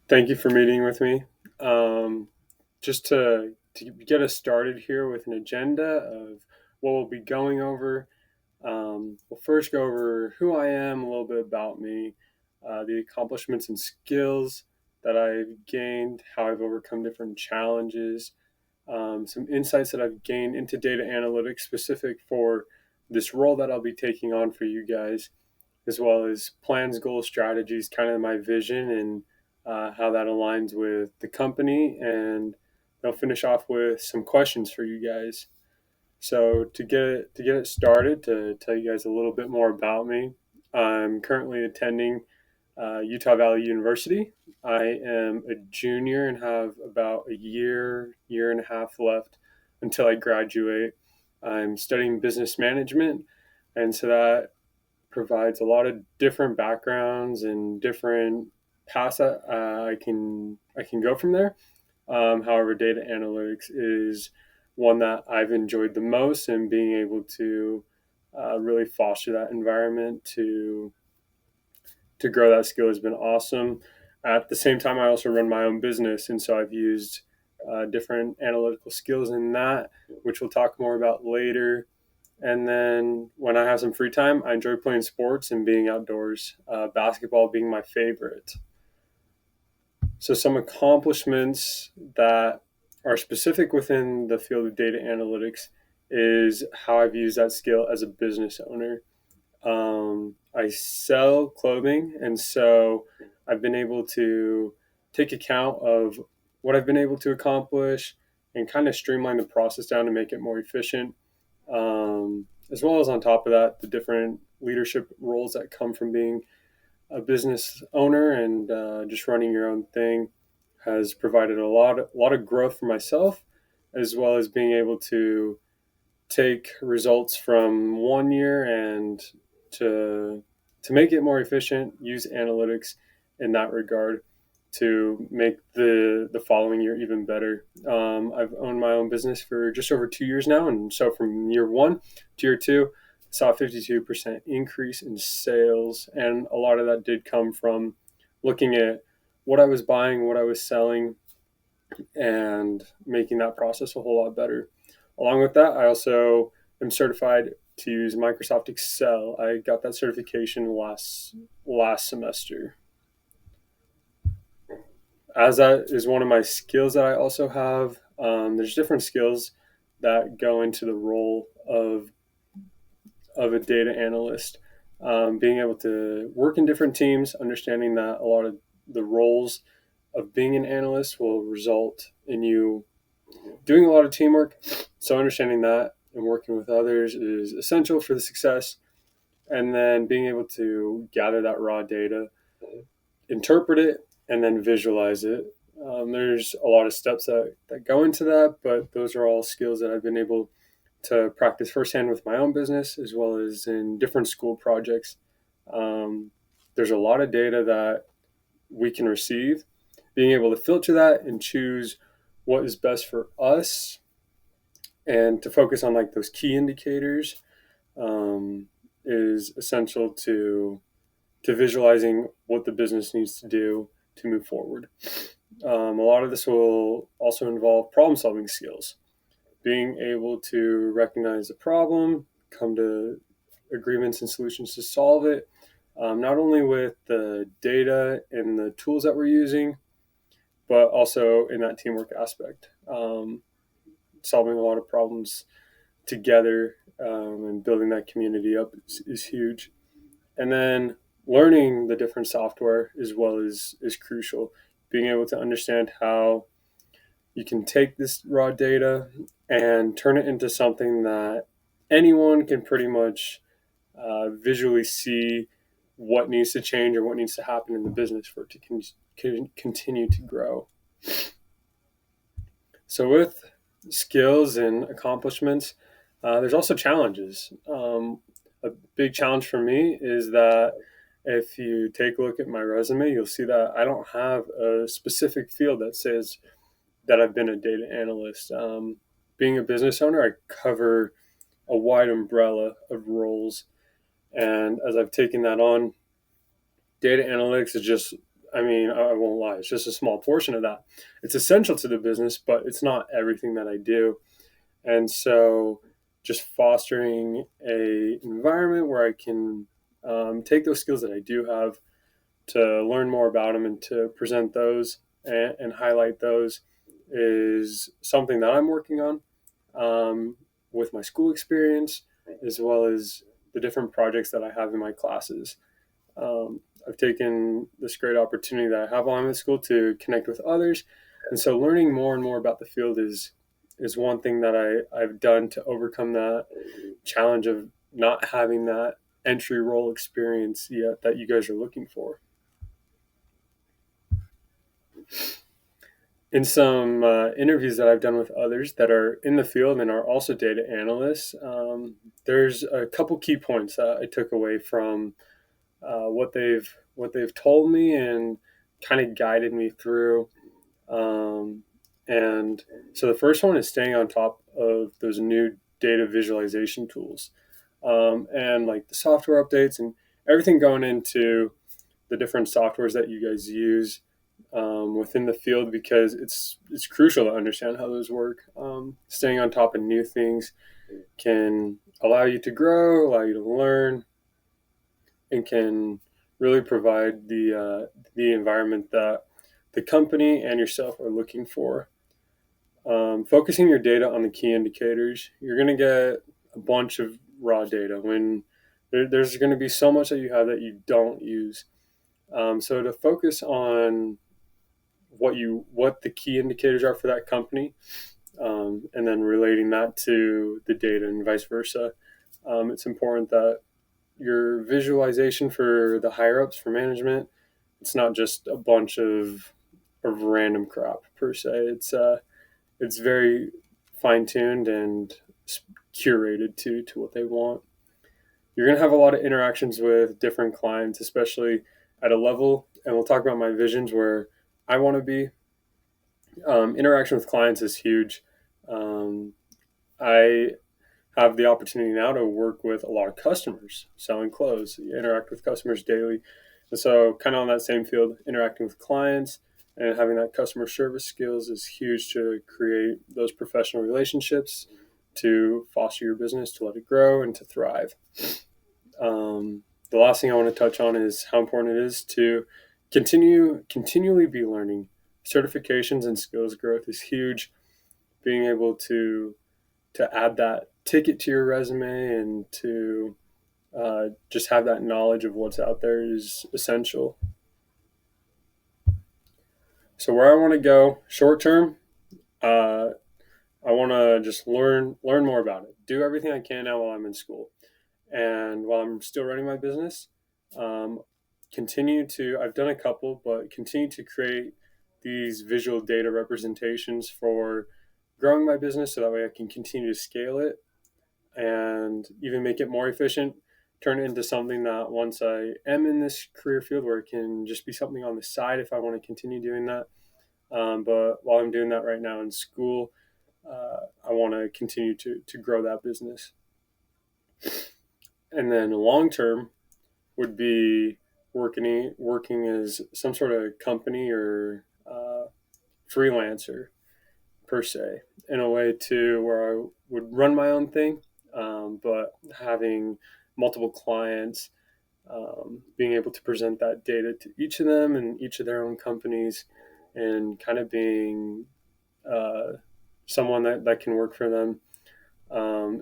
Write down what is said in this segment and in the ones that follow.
Thank you for meeting with me. Um, just to get us started here with an agenda of what we'll be going over. We'll first go over who I am, a little bit about me, the accomplishments and skills that I've gained, how I've overcome different challenges, some insights that I've gained into data analytics specific for this role that I'll be taking on for you guys, as well as plans, goals, strategies, kind of my vision and how that aligns with the company. And I'll finish off with some questions for you guys. So to get it started, to tell you guys a little bit more about me, I'm currently attending Utah Valley University. I am a junior and have about a year and a half left until I graduate. I'm studying business management, and so that provides a lot of different backgrounds and different paths that I can go from there. However, data analytics is one that I've enjoyed the most, and being able to really foster that environment to grow that skill has been awesome. At the same time, I also run my own business, and so I've used different analytical skills in that, which we'll talk more about later. And then when I have some free time, I enjoy playing sports and being outdoors, basketball being my favorite. So, some accomplishments that are specific within the field of data analytics is how I've used that skill as a business owner. I sell clothing, and so I've been able to take account of what I've been able to accomplish and kind of streamline the process down to make it more efficient. As well as on top of that, the different leadership roles that come from being a business owner and just running your own thing has provided a lot of growth for myself, as well as being able to take results from one year and to to make it more efficient, use analytics in that regard to make the following year even better. I've owned my own business for just over 2 years now, and so from year one to year two, saw a 52% increase in sales, and a lot of that did come from looking at what I was buying, what I was selling, and making that process a whole lot better. Along with that, I also am certified to use Microsoft Excel. I got that certification last semester. As that is one of my skills that I also have, there's different skills that go into the role of a data analyst. Being able to work in different teams, understanding that a lot of the roles of being an analyst will result in you doing a lot of teamwork. So understanding that and working with others is essential for the success. And then being able to gather that raw data, interpret it, and then visualize it. There's a lot of steps that go into that, but those are all skills that I've been able to practice firsthand with my own business as well as in different school projects. Um, there's a lot of data that we can receive. Being able to filter that and choose what is best for us and to focus on like those key indicators um, is essential to visualizing what the business needs to do to move forward. A lot of this will also involve problem solving skills, being able to recognize the problem, come to agreements and solutions to solve it, not only with the data and the tools that we're using, but also in that teamwork aspect. Solving a lot of problems together and building that community up is huge. And then learning the different software as well is crucial. Being able to understand how you can take this raw data and turn it into something that anyone can pretty much visually see what needs to change or what needs to happen in the business for it to continue to grow. So, with skills and accomplishments, there's also challenges. A big challenge for me is that if you take a look at my resume, you'll see that I don't have a specific field that says that I've been a data analyst. Being a business owner, I cover a wide umbrella of roles. And as I've taken that on, data analytics is just I mean, I won't lie, it's just a small portion of that. It's essential to the business, but it's not everything that I do. And so just fostering a environment where I can take those skills that I do have to learn more about them and to present those and highlight those is something that I'm working on with my school experience, as well as the different projects that I have in my classes. I've taken this great opportunity that I have while I'm at school to connect with others, and so learning more and more about the field is one thing that I've done to overcome that challenge of not having that entry role experience yet that you guys are looking for. In some interviews that I've done with others that are in the field and are also data analysts, there's a couple key points that I took away from what they've told me and kind of guided me through. And so the first one is staying on top of those new data visualization tools, and like the software updates and everything going into the different softwares that you guys use within the field, because it's crucial to understand how those work. Staying on top of new things can allow you to grow, allow you to learn, and can really provide the environment that the company and yourself are looking for. Focusing your data on the key indicators, you're going to get a bunch of raw data when there's going to be so much that you have that you don't use. So to focus on what the key indicators are for that company, and then relating that to the data and vice versa. It's important that your visualization for the higher ups, for management, it's not just a bunch of random crap per se. It's very fine tuned and curated to what they want. You're going to have a lot of interactions with different clients, especially at a level, and we'll talk about my visions where I want to be. Interaction with clients is huge. I have the opportunity now to work with a lot of customers selling clothes. You interact with customers daily. And so, kind of on that same field, interacting with clients and having that customer service skills is huge to create those professional relationships, to foster your business, to let it grow, and to thrive. The last thing I want to touch on is how important it is to continually be learning. Certifications and skills growth is huge. Being able to add that ticket to your resume and to just have that knowledge of what's out there is essential. So where I want to go short term, uh, I want to just learn more about it. Do everything I can now while I'm in school, and while I'm still running my business, um, continue to. I've done a couple, but continue to create these visual data representations for growing my business, so that way I can continue to scale it and even make it more efficient, turn it into something that once I am in this career field where it can just be something on the side if I want to continue doing that. But while I'm doing that right now in school, I want to continue to grow that business. And then long term would be working as some sort of company or freelancer per se, in a way to where I would run my own thing, but having multiple clients, being able to present that data to each of them and each of their own companies, and kind of being uh, someone that can work for them,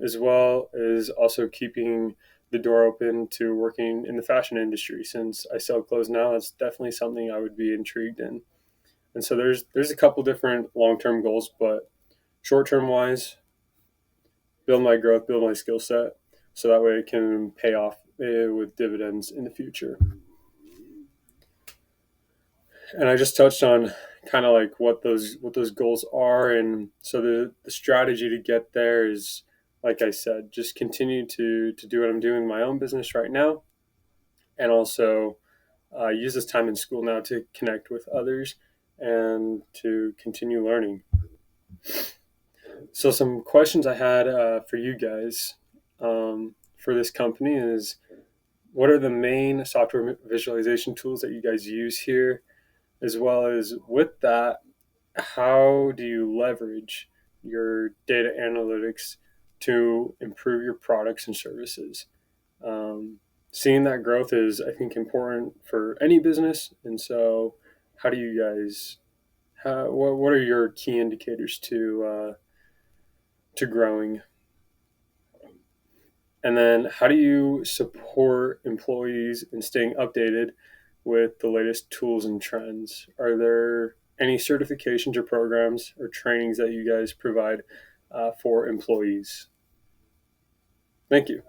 as well as also keeping the door open to working in the fashion industry. Since I sell clothes now, that's definitely something I would be intrigued in. And so there's a couple different long term goals, but short term wise, build my growth, build my skill set, so that way it can pay off with dividends in the future. And I just touched on kind of like what those goals are, and so the strategy to get there is, like I said, just continue to do what I'm doing in my own business right now, and also use this time in school now to connect with others and to continue learning. So some questions I had for you guys, for this company is, what are the main software visualization tools that you guys use here? as well as with that, how do you leverage your data analytics to improve your products and services? Um, Seeing that growth is, I think, important for any business. And so, how do you guys? What are your key indicators to growing? And then, how do you support employees in staying updated with the latest tools and trends? Are there any certifications or programs or trainings that you guys provide for employees? Thank you.